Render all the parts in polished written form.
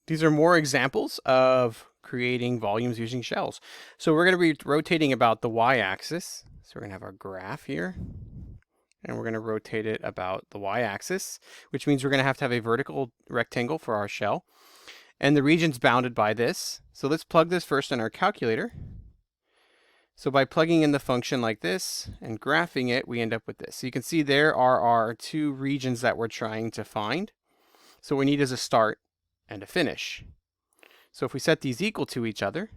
These are more examples of creating volumes using shells. So we're going to be rotating about the y-axis. So we're going to have our graph here, and we're going to rotate it about the y-axis, which means we're going to have a vertical rectangle for our shell. And the region's bounded by this. So let's plug this first in our calculator. So by plugging in the function like this and graphing it, we end up with this. So you can see there are our two regions that we're trying to find. So what we need is a start and a finish. So if we set these equal to each other,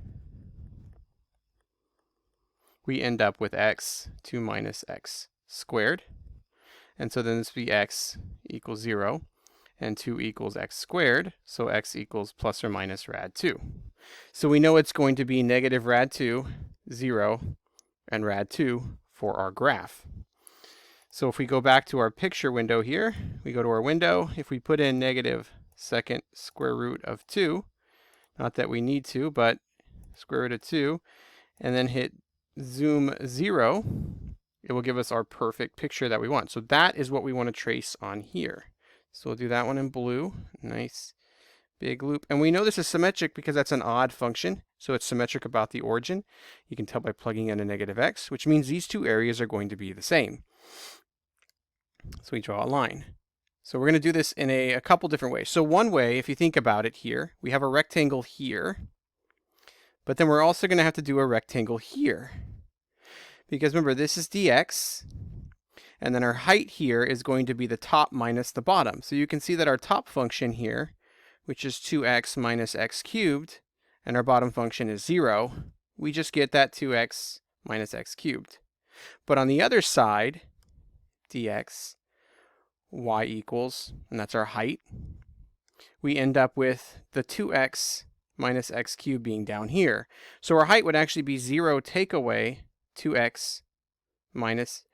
we end up with x2 minus x squared. And so then this would be x equals 0, and 2 equals x squared, so x equals plus or minus rad 2. So we know it's going to be negative rad 2, 0, and rad 2 for our graph. So if we go back to our picture window here, we go to our window, if we put in negative second square root of 2, not that we need to, but square root of 2, and then hit zoom 0, it will give us our perfect picture that we want. So that is what we want to trace on here. So we'll do that one in blue. Nice big loop. And we know this is symmetric because that's an odd function. So it's symmetric about the origin. You can tell by plugging in a negative x, which means these two areas are going to be the same. So we draw a line. So we're going to do this in a couple different ways. So one way, if you think about it here, we have a rectangle here. But then we're also going to have to do a rectangle here. Because remember, this is dx. And then our height here is going to be the top minus the bottom. So you can see that our top function here, which is 2x minus x cubed, and our bottom function is 0, we just get that 2x minus x cubed. But on the other side, dx, y equals, and that's our height, we end up with the 2x minus x cubed being down here. So our height would actually be 0 take away 2x minus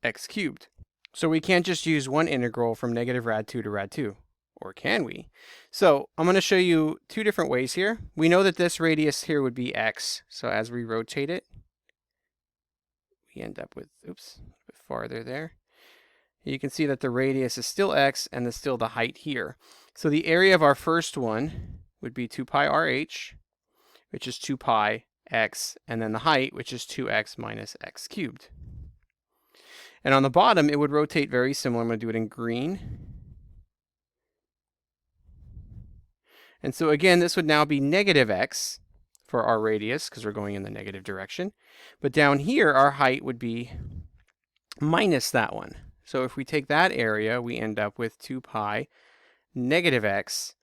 x cubed. So we can't just use one integral from negative rad 2 to rad 2, or can we? So I'm going to show you two different ways here. We know that this radius here would be x, so as we rotate it, we end up with, oops, a bit farther there. You can see that the radius is still x and there's still the height here. So the area of our first one would be 2 pi rh, which is 2 pi x, and then the height, which is 2x minus x cubed. And on the bottom, it would rotate very similar. I'm going to do it in green. And so again, this would now be negative x for our radius, because we're going in the negative direction. But down here, our height would be minus that one. So if we take that area, we end up with 2 pi negative x,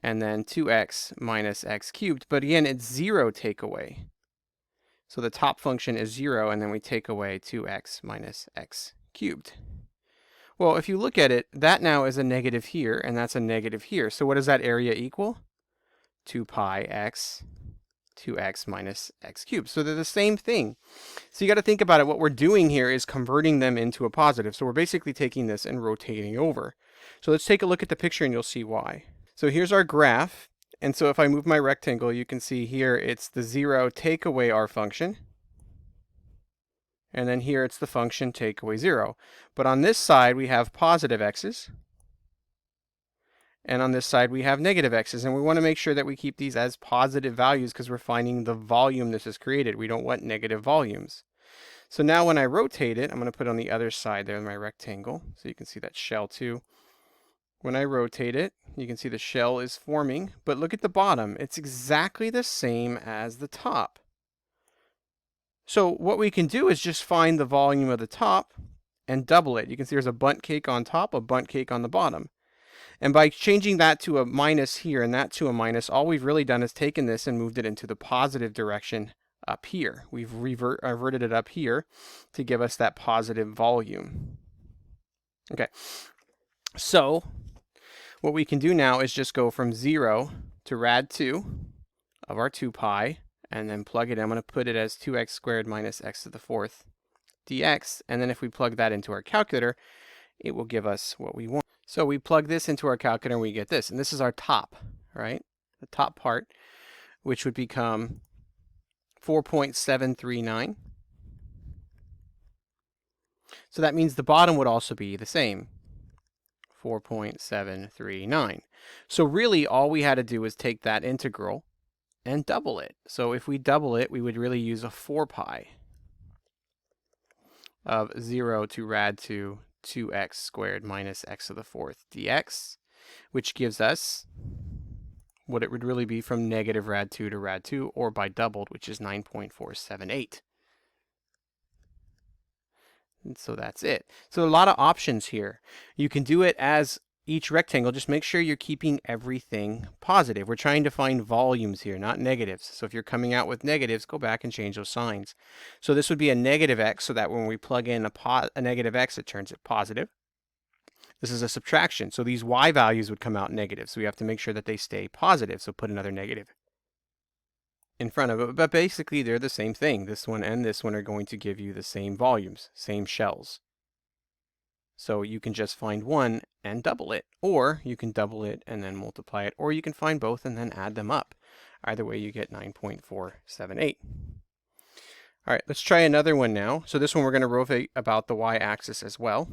and then 2x minus x cubed. But again, it's 0 take away. So the top function is 0, and then we take away 2x minus x cubed. Well, if you look at it, that now is a negative here, and that's a negative here. So what does that area equal? 2 pi x, 2x minus x cubed. So they're the same thing. So you got to think about it. What we're doing here is converting them into a positive. So we're basically taking this and rotating over. So let's take a look at the picture, and you'll see why. So here's our graph. And so if I move my rectangle, you can see here it's the 0 take away our function. And then here it's the function take away 0. But on this side, we have positive x's. And on this side, we have negative x's. And we want to make sure that we keep these as positive values because we're finding the volume this has created. We don't want negative volumes. So now when I rotate it, I'm going to put it on the other side there in my rectangle. So you can see that shell too. When I rotate it, you can see the shell is forming, but look at the bottom. It's exactly the same as the top. So what we can do is just find the volume of the top and double it. You can see there's a bundt cake on top, a bundt cake on the bottom. And by changing that to a minus here and that to a minus, all we've really done is taken this and moved it into the positive direction up here. We've reverted it up here to give us that positive volume. Okay, so what we can do now is just go from 0 to rad 2 of our 2 pi, and then plug it in. I'm going to put it as 2x squared minus x to the 4th dx. And then if we plug that into our calculator, it will give us what we want. So we plug this into our calculator and we get this. And this is our top, right? The top part, which would become 4.739. So that means the bottom would also be the same, 4.739. So really all we had to do was take that integral and double it. So if we double it, we would really use a 4 pi of 0 to rad 2x squared minus x to the fourth dx, which gives us what it would really be from negative rad 2 to rad 2, or by doubled, which is 9.478. And so that's it. So a lot of options here. You can do it as each rectangle. Just make sure you're keeping everything positive. We're trying to find volumes here, not negatives. So if you're coming out with negatives, go back and change those signs. So this would be a negative x, so that when we plug in a negative x, it turns it positive. This is a subtraction, so these y values would come out negative. So we have to make sure that they stay positive, so put another negative in front of it. But basically, they're the same thing. This one and this one are going to give you the same volumes, same shells. So you can just find one and double it, or you can double it and then multiply it, or you can find both and then add them up. Either way, you get 9.478. All right, let's try another one now. So this one we're going to rotate about the y-axis as well.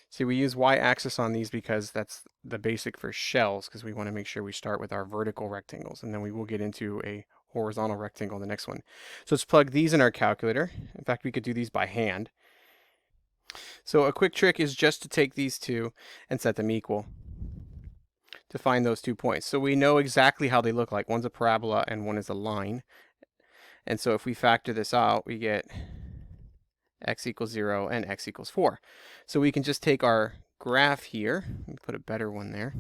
See, we use y-axis on these because that's the basic for shells, because we want to make sure we start with our vertical rectangles, and then we will get into a horizontal rectangle in the next one. So let's plug these in our calculator. In fact, we could do these by hand. So a quick trick is just to take these two and set them equal to find those 2 points. So we know exactly how they look like. One's a parabola and one is a line. And so if we factor this out, we get x equals 0 and x equals 4. So we can just take our graph here, let me put a better one there,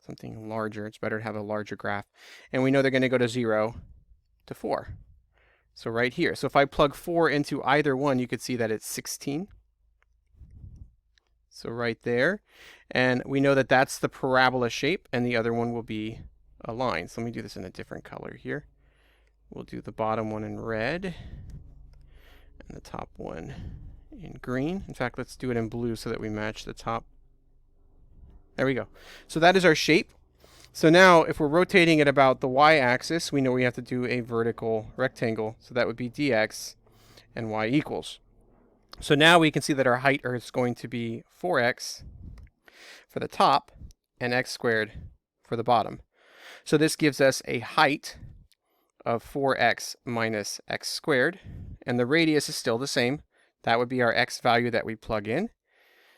something larger. It's better to have a larger graph. And we know they're going to go to 0 to 4. So right here. So if I plug 4 into either one, you could see that it's 16. So right there. And we know that that's the parabola shape, and the other one will be a line. So let me do this in a different color here. We'll do the bottom one in red and the top one in green. In fact, let's do it in blue so that we match the top. There we go. So that is our shape. So now if we're rotating it about the y-axis, we know we have to do a vertical rectangle. So that would be dx and y equals. So now we can see that our height is going to be 4x for the top and x squared for the bottom. So this gives us a height of 4x minus x squared, and the radius is still the same. That would be our x value that we plug in.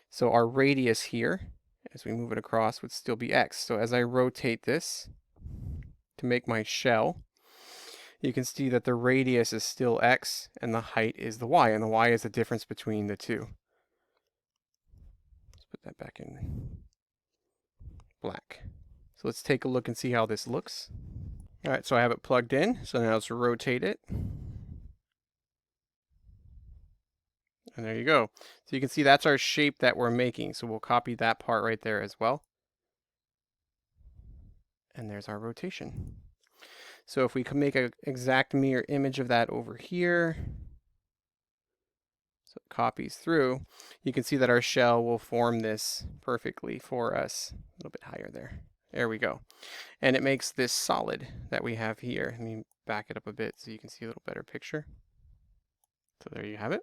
So our radius here, as we move it across, would still be x. So as I rotate this to make my shell, you can see that the radius is still x and the height is the y, and the y is the difference between the two. Let's put that back in black. So let's take a look and see how this looks. All right, so I have it plugged in. So now let's rotate it. And there you go. So you can see that's our shape that we're making. So we'll copy that part right there as well. And there's our rotation. So if we can make an exact mirror image of that over here, so it copies through, you can see that our shell will form this perfectly for us. A little bit higher there. There we go. And it makes this solid that we have here. Let me back it up a bit so you can see a little better picture. So there you have it.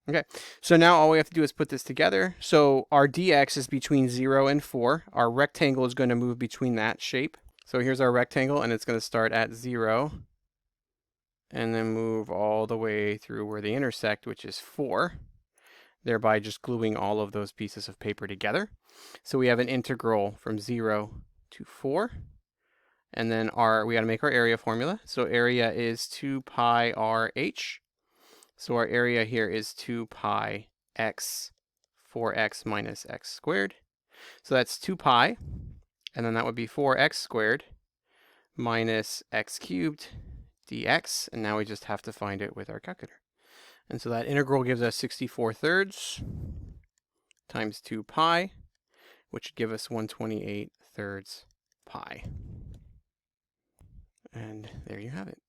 Okay, so now all we have to do is put this together. So our dx is between 0 and 4. Our rectangle is going to move between that shape. So here's our rectangle, and it's going to start at 0 and then move all the way through where they intersect, which is 4, thereby just gluing all of those pieces of paper together. So we have an integral from 0 to 4. And then we got to make our area formula. So area is 2 pi RH. So our area here is 2 pi x 4x minus x squared. So that's 2 pi, and then that would be 4x squared minus x cubed dx, and now we just have to find it with our calculator. And so that integral gives us 64 thirds times 2 pi, which would give us 128 thirds pi. And there you have it.